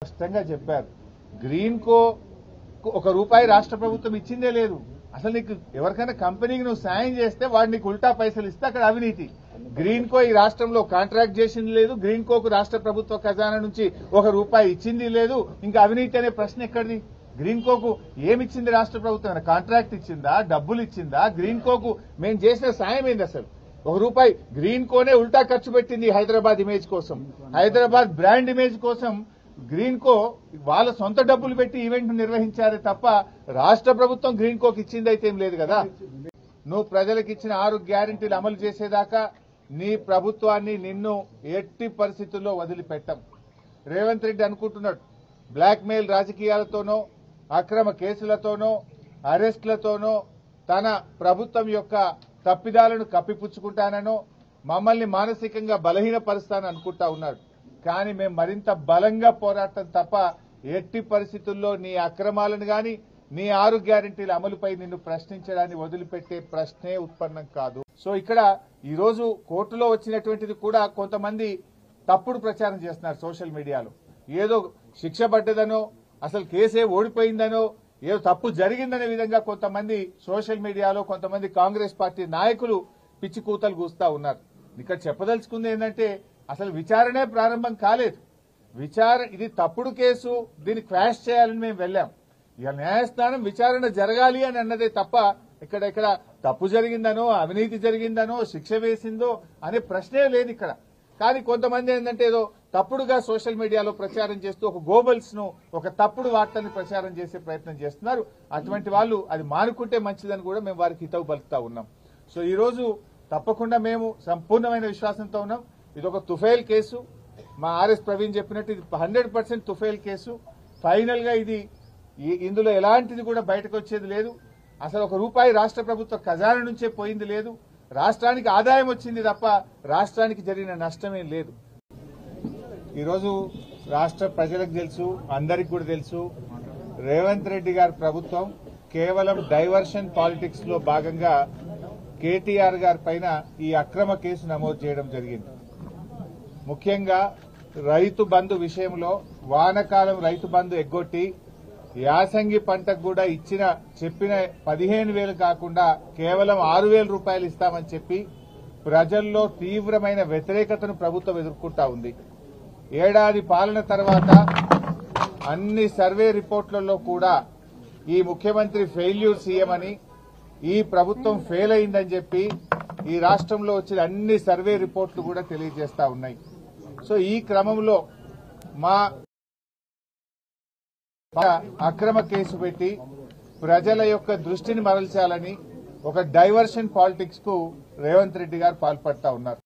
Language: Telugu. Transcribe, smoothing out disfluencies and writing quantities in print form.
స్పష్టంగా చెప్పారు. గ్రీన్ కో ఒక రూపాయి రాష్ట్ర ప్రభుత్వం ఇచ్చిందే లేదు. అసలు నీకు ఎవరికైనా కంపెనీకి నువ్వు సాయం చేస్తే వాడు నీకు ఉల్టా పైసలు ఇస్తే అక్కడ అవినీతి. గ్రీన్ కో ఈ రాష్ట్రంలో కాంట్రాక్ట్ చేసింది లేదు, గ్రీన్ కోకు రాష్ట్ర ప్రభుత్వ ఖజానా నుంచి ఒక రూపాయి ఇచ్చింది లేదు. ఇంకా అవినీతి అనే ప్రశ్న ఎక్కడిది? గ్రీన్ కోకు ఏమిచ్చింది రాష్ట్ర ప్రభుత్వం? కాంట్రాక్ట్ ఇచ్చిందా, డబ్బులు ఇచ్చిందా? గ్రీన్ కోకు మేము చేసిన సాయం ఏంది? అసలు ఒక రూపాయి గ్రీన్ కోనే ఉల్టా ఖర్చు పెట్టింది హైదరాబాద్ ఇమేజ్ కోసం, హైదరాబాద్ బ్రాండ్ ఇమేజ్ కోసం. గ్రీన్ కో వాళ్ళ సొంత డబ్బులు పెట్టి ఈవెంట్ నిర్వహించారే తప్ప రాష్ట్ర ప్రభుత్వం గ్రీన్ కోకి ఇచ్చింది అయితే ఏం లేదు కదా. నువ్వు ప్రజలకు ఇచ్చిన 6 గ్యారెంటీలు అమలు చేసేదాకా నీ ప్రభుత్వాన్ని నిన్ను ఎట్టి పరిస్థితుల్లో వదిలిపెట్టం. రేవంత్ రెడ్డి అనుకుంటున్నాడు బ్లాక్మెయిల్ రాజకీయాలతోనో అక్రమ కేసులతోనో అరెస్టులతోనో తన ప్రభుత్వం యొక్క తప్పిదాలను కప్పిపుచ్చుకుంటానో మమ్మల్ని మానసికంగా బలహీనపరుస్తానని అనుకుంటా ఉన్నాడు. కానీ మేము మరింత బలంగా పోరాటం తప్ప ఎట్టి పరిస్థితుల్లో నీ అక్రమాలను గాని నీ 6 గ్యారెంటీల అమలుపై నిన్ను ప్రశ్నించడాన్ని వదిలిపెట్టే ప్రశ్నే ఉత్పన్నం కాదు. సో ఇక్కడ ఈ రోజు కోర్టులో వచ్చినటువంటిది కూడా కొంతమంది తప్పుడు ప్రచారం చేస్తున్నారు సోషల్ మీడియాలో. ఏదో శిక్ష పడ్డదనో అసలు కేసే ఓడిపోయిందనో ఏదో తప్పు జరిగిందనే విధంగా కొంతమంది సోషల్ మీడియాలో కొంతమంది కాంగ్రెస్ పార్టీ నాయకులు పిచ్చి కూతలు కూస్తా ఉన్నారు. ఇక్కడ చెప్పదలుచుకుంది ఏంటంటే అసలు విచారణే ప్రారంభం కాలేదు. ఇది తప్పుడు కేసు, దీన్ని క్వాష్ చేయాలని మేము వెళ్ళాం. ఇక న్యాయస్థానం విచారణ జరగాలి అని అన్నదే తప్ప ఇక్కడ తప్పు జరిగిందనో అవినీతి జరిగిందనో శిక్ష వేసిందో అనే ప్రశ్నే లేదు ఇక్కడ. కానీ కొంతమంది ఏంటంటే ఏదో తప్పుడుగా సోషల్ మీడియాలో ప్రచారం చేస్తూ ఒక గోబల్స్ ను ఒక తప్పుడు వార్తని ప్రచారం చేసే ప్రయత్నం చేస్తున్నారు. అటువంటి వాళ్ళు అది మానుకుంటే మంచిదని కూడా మేము వారికి హితవు పలుకుతా ఉన్నాం. సో ఈ రోజు తప్పకుండా మేము సంపూర్ణమైన విశ్వాసంతో ఉన్నాం. ఇది ఒక తుఫైల్ కేసు. మా ఆర్ఎస్ ప్రవీణ్ చెప్పినట్టు ఇది 100% తుఫైల్ కేసు. ఫైనల్ గా ఇందులో ఎలాంటిది కూడా బయటకు వచ్చేది లేదు. అసలు ఒక రూపాయి రాష్ట్ర ప్రభుత్వ ఖజానా నుంచే పోయింది లేదు. రాష్ట్రానికి ఆదాయం వచ్చింది తప్ప రాష్ట్రానికి జరిగిన నష్టమేం లేదు. ఈరోజు రాష్ట్ర ప్రజలకు తెలుసు, అందరికి కూడా తెలుసు, రేవంత్ రెడ్డి గారి ప్రభుత్వం కేవలం డైవర్షన్ పాలిటిక్స్ లో భాగంగా కేటీఆర్ గారి పైన ఈ అక్రమ కేసు నమోదు చేయడం జరిగింది. ముఖ్యంగా రైతు బంధు విషయంలో వానాకాలం రైతు బంధు ఎగ్గొట్టి యాసంగి పంటకు కూడా చెప్పిన 15,000 కాకుండా కేవలం 6,000 రూపాయలు ఇస్తామని చెప్పి ప్రజల్లో తీవ్రమైన వ్యతిరేకతను ప్రభుత్వం ఎదుర్కొంటా ఉంది. ఏడాది పాలన తర్వాత అన్ని సర్వే రిపోర్టులలో కూడా ఈ ముఖ్యమంత్రి ఫెయిల్యూర్ సీఎం అని, ఈ ప్రభుత్వం ఫెయిల్ అయిందని చెప్పి ఈ రాష్ట్రంలో వచ్చిన అన్ని సర్వే రిపోర్టులు కూడా తెలియజేస్తా ఉన్నాయి. సో ఈ క్రమంలో మా అక్రమ కేసు పెట్టి ప్రజల యొక్క దృష్టిని మరల్చాలని ఒక డైవర్షన్ పాలిటిక్స్ కు రేవంత్ రెడ్డి గారు పాల్పడతా ఉన్నారు.